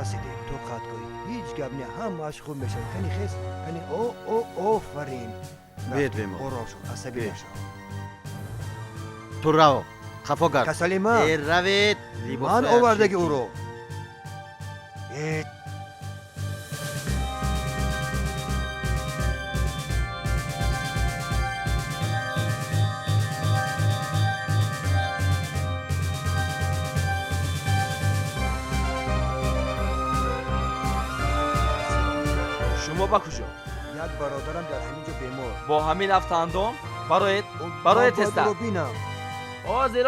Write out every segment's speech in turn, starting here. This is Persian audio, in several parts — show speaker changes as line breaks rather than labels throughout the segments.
رسیده تو قد کوی هیچ گپ نه هم مشغول میشه کنی خیس کنی او فرین
بید بیمار
قراشو عصبی نشو
تو رو خفا گرد
کسالی من
روید
من آوردگی او رو
شما با کجا؟
یک برادرم در همینجا بیمار
با همین افتاندم برای تست
رو بینم
آزید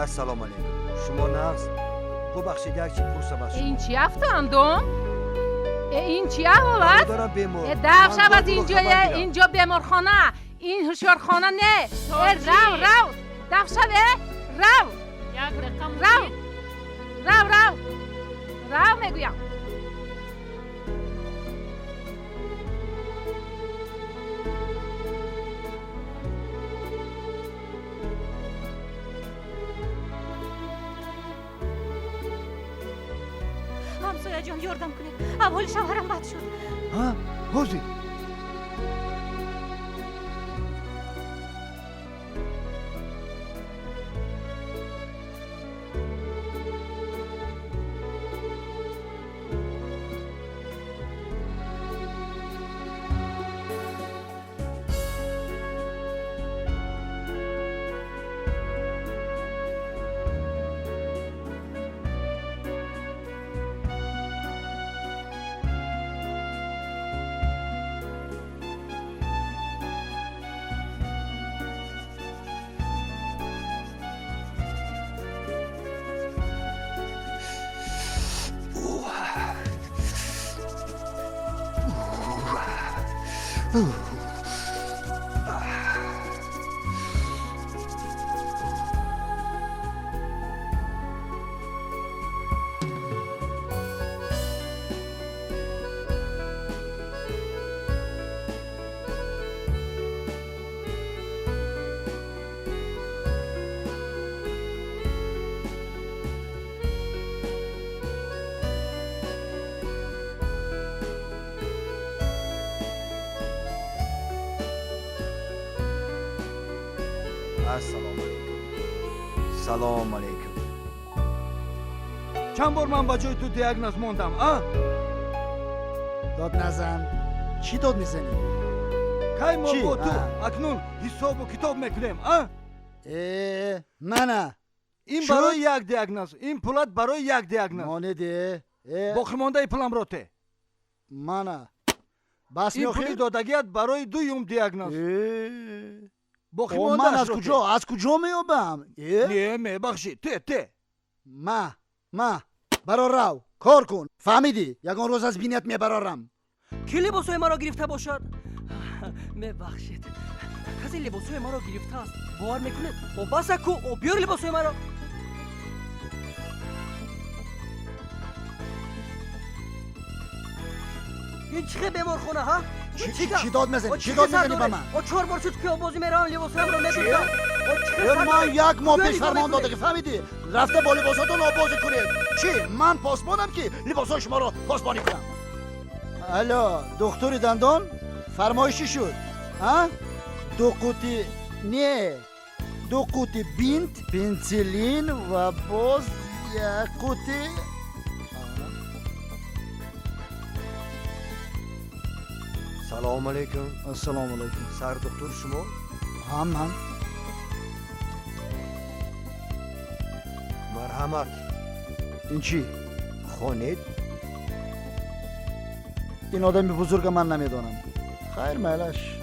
السلام علیکم شما نقص ببخشید یک چی پرسم از شما
این چی افتاندم؟ این چی احوالت؟
برادرم بیمار
دفع
من
شود
باید او رو خبر
اینجا
گیرم.
اینجا بیمارخانه این هوشیارخانه نه رو دفع شده رو
یک رقم
رو میگویم
همسایه جان یاردم کنید احوال شوهرم بد شد
ها بازی سلام علیکم
چند بار من با جای تو دیاگنوز موندم
داد نزن چی داد میزنی؟
کی ما
چی؟
با تو اکنون حساب و کتاب میکنیم
نه
این
شد؟
برای یک دیاگنوز این پولات برای یک دیاگنوز
مانده
باقی مانده پولم روته
منه بس
این پولی
میخوید؟
دادگیت برای دویم دیاگنوز باقی
من
مانده
از کجا میابم؟
نه میبخشی ته
ما برا رو کار کن فهمیدی؟ یکان روز از بینیت میبرارم
کی لباسای ما را گرفته باشد؟ ببخشید کسی لباسای ما را گرفته است باور میکنید او بس کو او بیار لباسای ما را این چیه بیمارخانه ها؟
چی داد میزنی؟ چی داد میزنی به من؟
او 4 بار شد که بازی میرم لباسایم را میبردم
من یک ماه پیش فرمان داده که فهمیدی؟ رفته با لباساتون آبازی کنید چی؟ من پاسبانم که لباسای شما رو پاسبانی کنم الو دکتر دندان فرمایشی شد ها؟ دو قوطی بینت پنسیلین و باز یک قوطی
سلام علیکم
السلام علیکم
سر دکتر شما
هم
مرحمت
این چی؟
خونید
این آدمی بزرگ من نمیدانم خیر مالش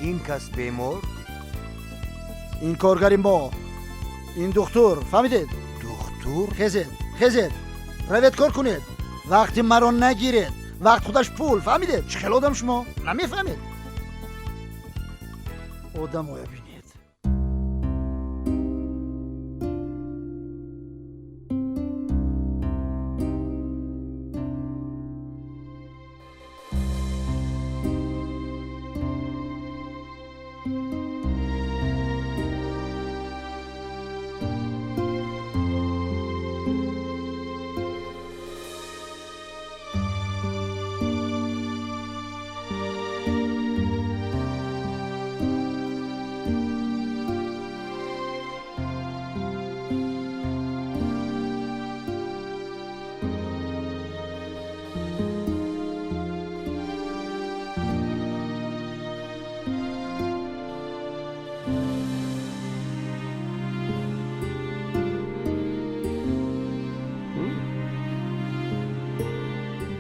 این کس بیمار
این کارگری ما این دکتر فهمیدید؟
دکتر
خزید روید کار کنید وقتی مرا نگیرید وقت خودش پول فهمیدید چه خیلی آدم شما نمیفهمید آدم رو ببینید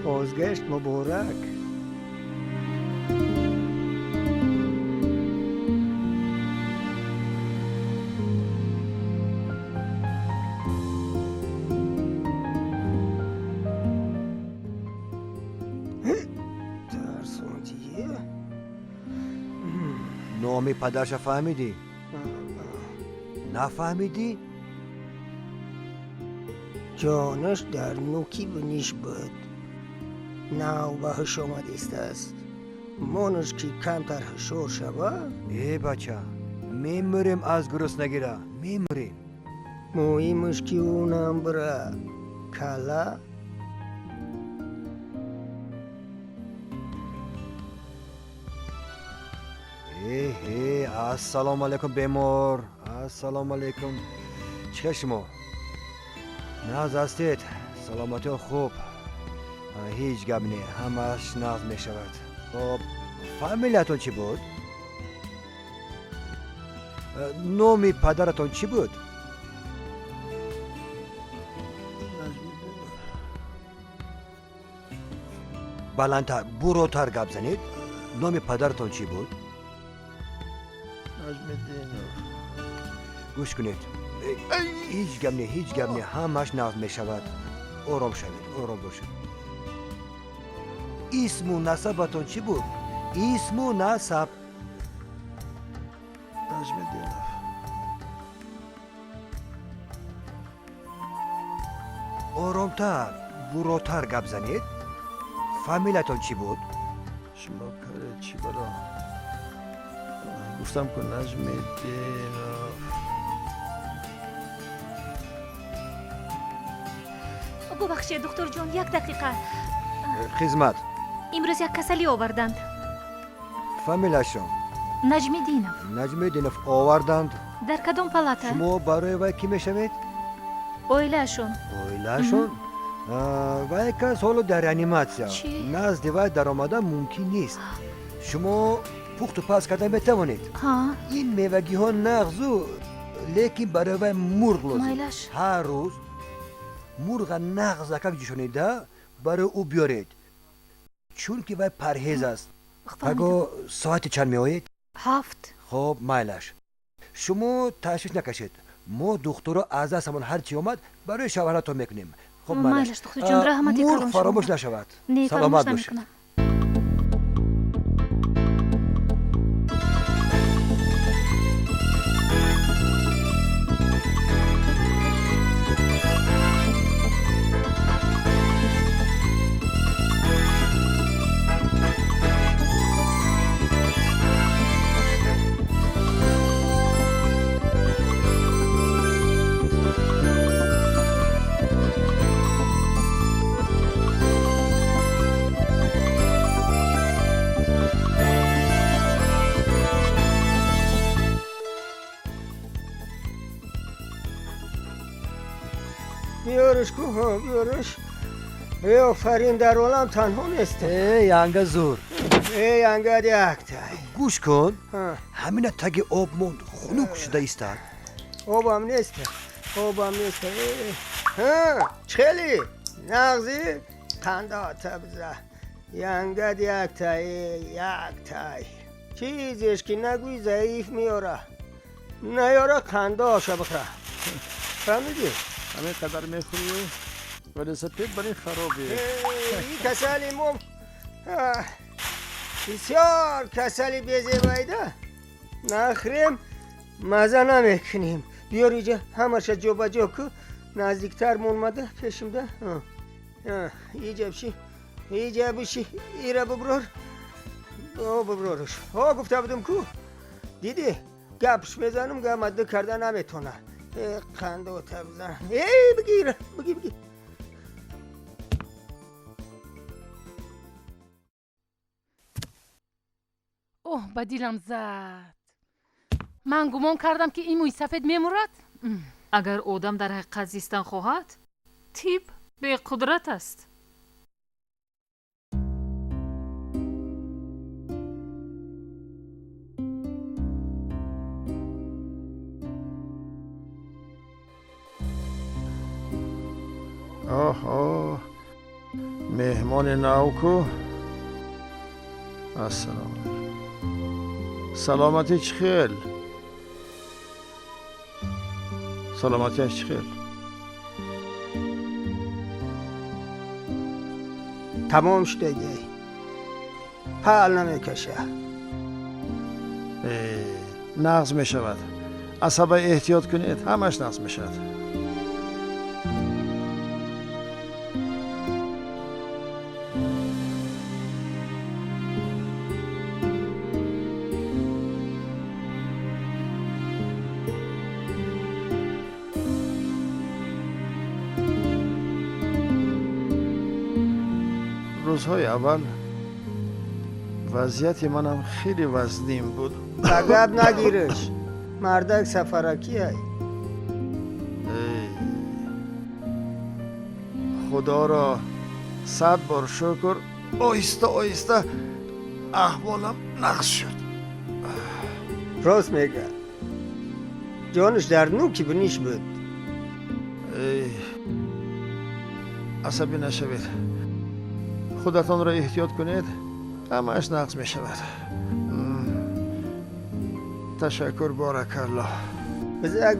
بازگشت مبارک.
ترسوندیه؟
نامی پدرش فهمیدی؟ نفهمیدی؟
جانش در نوکی بنیش بود نو به هش آمده است مانش که کمتر هشور شود
ای بچه میمریم از گرسنگی را میمریم.
مویمش که اونم بره کلا
السلام علیکم بیمار. السلام علیکم. چه شما؟ ناز هستید؟ سلامتی خوب؟ هیچ گپ نه همش ناز می شود. خب فامیلیتون چی بود؟ نومی پدرتون چی بود؟ بلندتر بروتر گپ زنید. نومی پدرتون چی بود؟ گوش کنید. هیچ گپ نه همش ناز می شود. آرام شوید آرام باشید. اسم و نسبتون چی بود؟ اسم و نسب. آرامتر بروتر گپ زنید. فامیلیتون چی بود؟
شما کار چی برا گفتم که نجم الدین
ببخشید دکتر جون یک دقیقه
خدمت.
امروز یک کسلی آوردند
فامیلشون
نجم
دینف آوردند.
در کدام پالاتا؟
شما برای وی کی میشوید؟
اویلهشون
اویلهشون؟ وی کس حالا در ریانیماسیا
چی؟
نزد وی در آمدن ممکن نیست. شما پخت و پز کردن بتوانید.
ها
این میوگی ها نغزو لیکن برای وی مرغ لازم.
مایلش
هر روز مرغ نغز که جوشانیده برای او بیارید چون که وی پرهیز است. اگه ساعت چند می آیید؟
7.
خب مایلش شما تشویش نکشید. ما دکتر از دستمون هر چی اومد برای شوهرتون میکنیم. خب
مایلش دکتر جون رحمتی
مرغ
کردم
فراموش نشود.
نه
سلامت
فراموش
باشید.
نمیکنم.
بیارش کو ها بیارش ای آفرین در عالم تنها نیست
ای ینگه زور.
ای انگار یک تای
گوش کن.
ها
همین تگ آب موند خنک شده ایستد.
آبم نیست ها چلی نغزی قنده تبزه ینگد یک تای چیزیش که نگوی ضعیف میاره نیاره قنده آشا بخوره فهمیدی؟
همه قدر میخوری ولسپید برای خرابی
این کسلی موم بسیار کسلی بیزه بایده نخریم مزه نمیکنیم بیار اینجا همش جو با جو که نزدیکتر مونمده پیشمده اینجا بشی اینجا بشی ایره ببرور ببرورش گفته بودم کو دیدی گپش بزنم گمده کرده نمیتونه قنده و تبزن بگیر
اوه با دیلم زد من گمان کردم که این موی سفید میمورد
اگر آدم در حقیقت زیستن خواهد تیب به قدرت است.
آها مهمان ناوکو السلام سلامتی چخیل سلامتی چخیل
تمام شده پال نمیکشه
نقض می شود عصبه احتیاط کنید همش نقض می شود روزهای اول وضعیت منم خیلی وزنیم بود
عقب نگیرش مردک سفرکی های
خدا را 100 بار شکر آهسته آهسته احوالم نقص شد
راست میگه جانش در نوکی بنیش بود
عصبی نشوید خودتان را احتیاط کنید همش نقص می شود تشکر بارک الله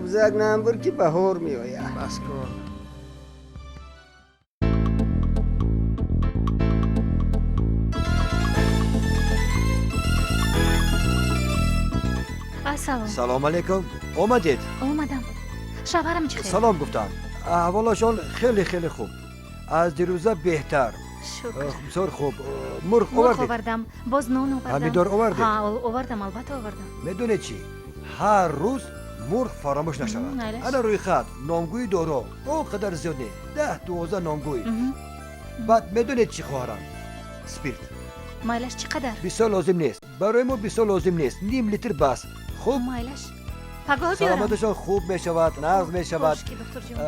بزرگ نمبر که بهار می آید
بس کن
سلام علیکم اومدید
اومدم شوهرم چی خیر
سلام گفتم احوالشان خیلی خیلی خوب از دیروزه بهتر
شکر
بسیار خوب مرغ
مرغ
آوردید
آوردم باز نان آوردم
همین آوردید
ها آوردم البته آوردم
میدونه چی هر روز مرغ فراموش نشود
علاش.
انا روی خط نامگوی دارو او قدر زیاد نه 10-12 نامگوی بعد میدونه چی خواهرم سپیرت
مایلش چقدر
20 لازم نیست برای ما 20 لازم نیست نیم لیتر بس خوب
مایلش پگاه بیارم
سلامتشان خوب می شود نقض می شود
خوشکی دکتر جان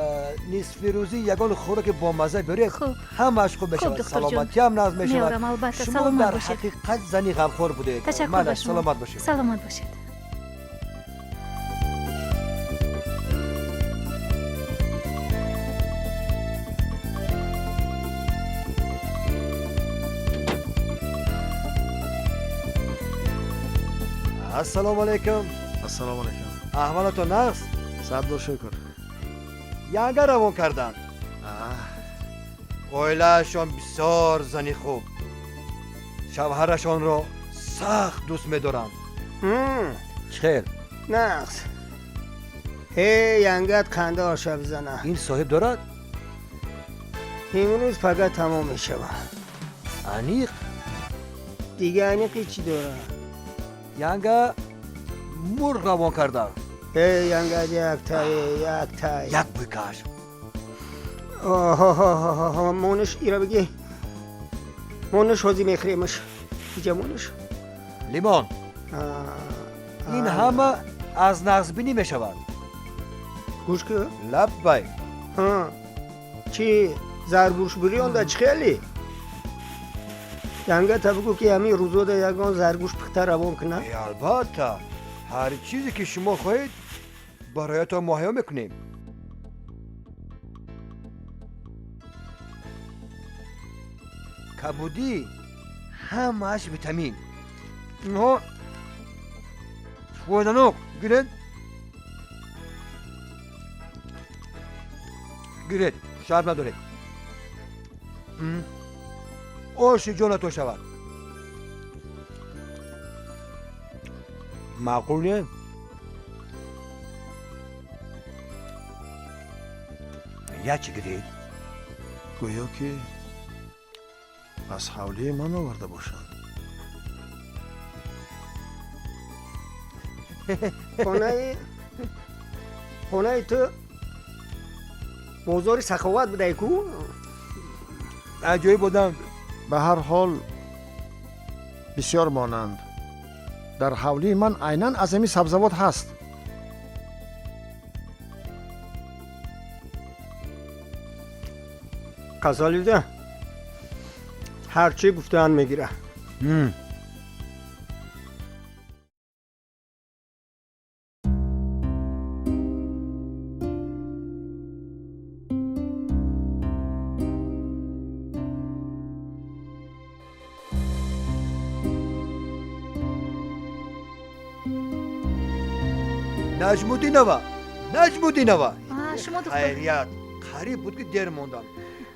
نصف روزی یگان خوراک با مزه برید
خوب
همش خوب می
خوب
شود
دکتر جان.
سلامتی هم نقض می شود
میارم البته
شما
سلامت
در
باشید
حقیقت زنی غمخوار بودید
تشکر
مالش
به شما.
سلامت باشید
سلامت باشید
السلام علیکم
السلام علیکم
احوالتون نقض
100 بار شکر
ینگه روان کردن اویلهشان بسیار زنی خوب شوهرشان را سخت دوست می دارم خیر
نقص هی ینگت خنده آشا بزنه
این صاحب دارد
امروز فقط تمام می شود
انیق
دیگه انیقی چی داره
ینگه مرغ روان کرده
هی ینگت یک تای
یک بکش
مونش ایرا بگی مونش حوزی میخریمش اینجا مونش
لیمان این همه از نقض بینی می شود
گوش که
لب بای
چی زرگوش بریان دا چی خیلی ینگه تا بگو که همین روزو دا یگان زرگوش پختر روان کنه
البته هر چیزی که شما خواهید برایتان مهیا میکنیم کبودی همش ویتامین نه فایدانوک گیرید شرب نداره اوشی جون تو شود معقوله یا چی گرید
گویا که از حوله من آورده باشند.
خونه تو بازار سخاوت بوده کو؟
جایی بودم.
به هر حال بسیار مانند. در حوله من عیناً از این سبزوات هست.
کسالیده هرچی گفتن میگیره.
نجمودینова
شما دختر
خیریت قریب بود که دیر موندم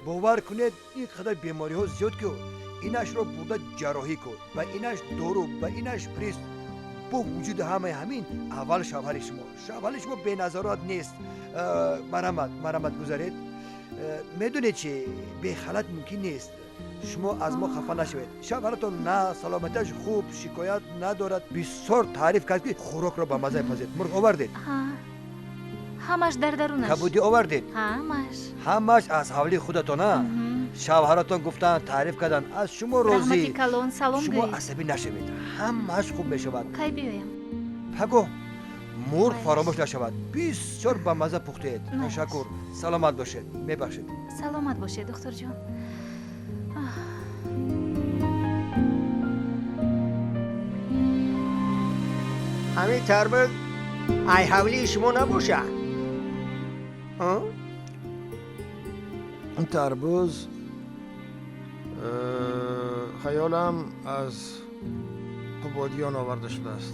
باور کنید این قدر بیماری ها زیاد که اینش رو بوده جراحی کن و اینش دارو و اینش پریست با وجود همین اول شوهر شما به نظرات نیست مرمت گذارید میدونید چی به خلط ممکن نیست شما از ما خفه نشوید شوهرتون نه سلامتش خوب شکایت ندارد بسیار تعریف کرد که خوراک را به مزه پزید مرغ آوردید
همش در درونش
کبودی آوردید همش از حولی خودتونه شوهرتون گفتن تعریف کردن از شما روزی
کلون سلام
شما
گویید
عصبی نشوید همش خوب میشود
کی بیایم
پگو مرغ فراموش نشود بسیار به مزه پختید تشکر سلامت باشید میبخشید
سلامت باشید دکتر جان
همین تربت ای حولی شما نباشه
این تربوز خیالم از قبادیان آورده شده است.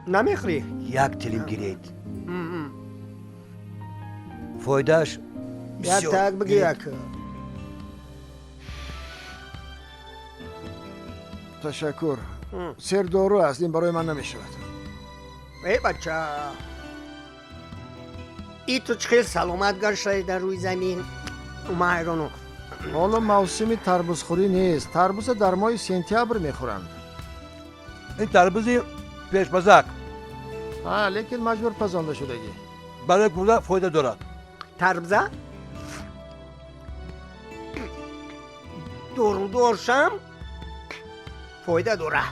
نمیخری؟
یک تلیم گیرید فایدهش
یک تک بگی یک
تشکر سر دارو است این برای من نمی شود.
ای بچه ای تو چخیل سلامت گشته در روی زمین ما حیرانو
حالا موسم تربوز خوری نیست تربوز در ماه سپتامبر میخورند
این تربوزی پیشپزک
لیکن مجبور پزانده شدگی
برای گوده فایده دارد
تربوزه دورشم فایده داره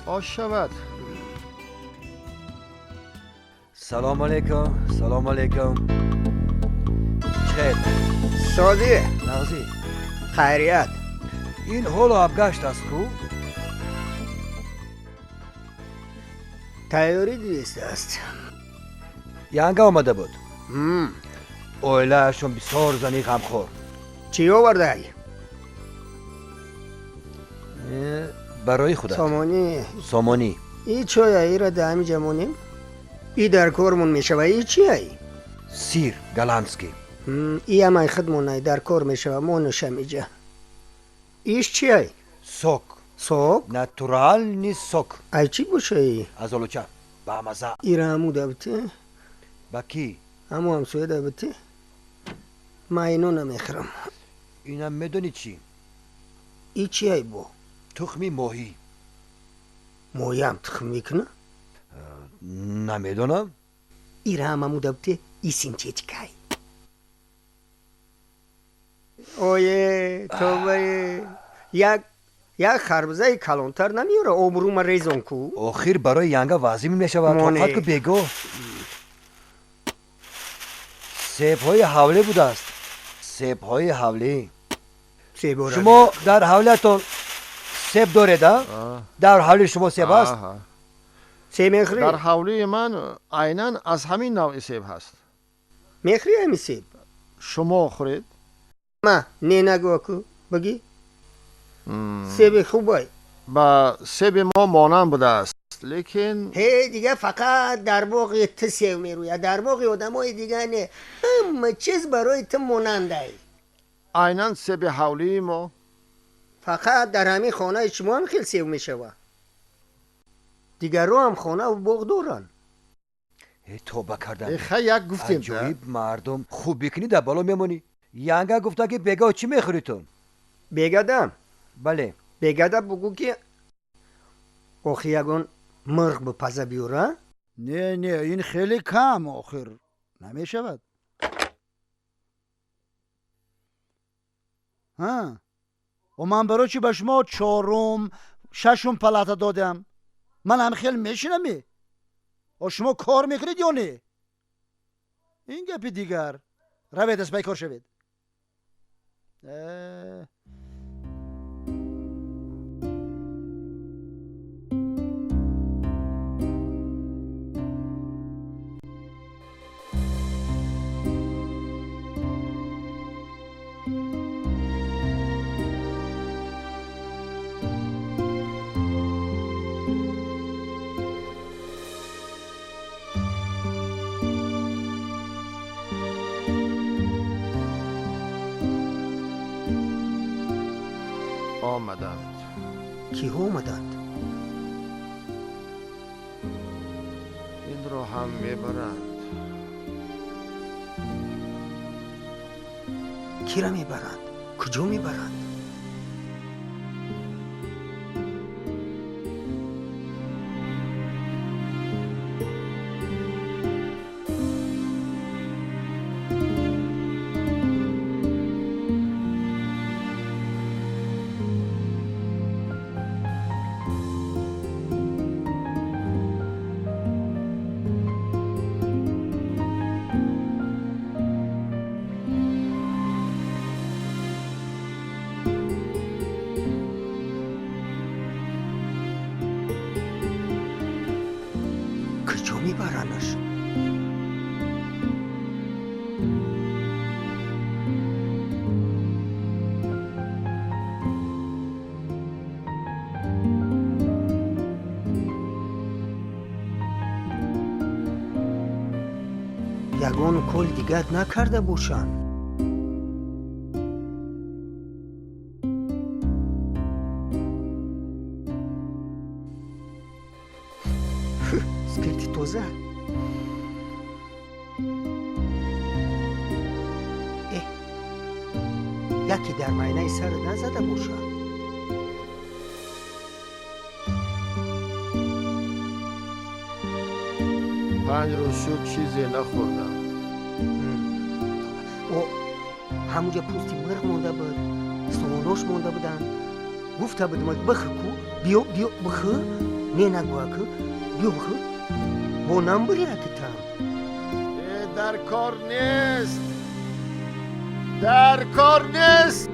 آش شود.
سلام علیکم خیر
سادی
نازی
خیریت
این حال آبگشت است کو
تیاری دیست است
ینگه آمده بود اویلهشون بسیار زنی غمخور
چی آورده ای؟
برای خودت سامانی
ای چای ای را دهمی جمونیم ای در کارمون میشه و ای چی ای؟
سیر گلانسکی
ای هم ای خودمون در کار میشه و ما نشم ایجا ایش چی ای؟ سوک؟
ناتورال نیست سوک
ای چی باشه ای؟
از اولوچه با مزه
ای را همو دبته؟
با کی؟
همو همسوی دبته؟ ما اینو نمیخرم
اینم میدونی چی؟
ای چی ای بو؟
تخمی ماهی
ماهی هم تخم میکنه؟
نمیدونم
ای را همو دبته ای سینتیتیکای اوه تو بایی یک خربزه کلانتر نمیاره آبروم ریزون کو
آخر برای ینگه وازی میشود فقط که بگو سیب های حوله بوده است سیب های حوله شما در حولتون سیب دارید در حوله شما سیب هست
سیب میخری؟
در حوله من عیناً از همین نوع سیب هست
میخری همی سیب؟
شما خورید؟
ما نه نگو کو بگی؟ سیب خوبه
با سیب ما مانند بوده است است لیکن
هی دیگه فقط در باقی تو سیو میروید، در باقی آدمای دیگه نه. همه چیز برای تو ماننده.
عیناً سه به حولی ما
فقط در همین خانه شما هم خیلی سیو میشوه. دیگر رو هم خانه و باغ دارن.
توبه کردن.
خیلی یک گفتیم
عجیب مردم خوب بکنی در بالا میمونی. ینگه گفته که بگاه چی میخوری تو؟
بگدم.
بله.
بگده بگو که آخی یگون مرغ به پزه بیوره.
نه نه این خیلی کم آخر نمیشود. ها و من برای چی به شما 4م 6م پلاتا دادم؟ من هم خیلی میشینمی و شما کار میکنید یا نه؟ این گپی دیگر روید از بیکار شوید.
آمدند.
کی آمدند؟
این رو هم میبرند.
کی را میبرند؟ کجا میبرند؟ کجا میبرنش؟ یگان کل دیگت نکرده باشن. سکرتی توزه. یکی در مینه سر نزده باشه.
پنج روز شد چیزی نخوردم.
او همونجا پوستی مرغ مونده بود، سواناش مونده بودن. گفته بودم بخور کو بیا بخور. نه نگوه که بیا بخور. با نمبری رکتم.
در کار نیست. در کار نیست.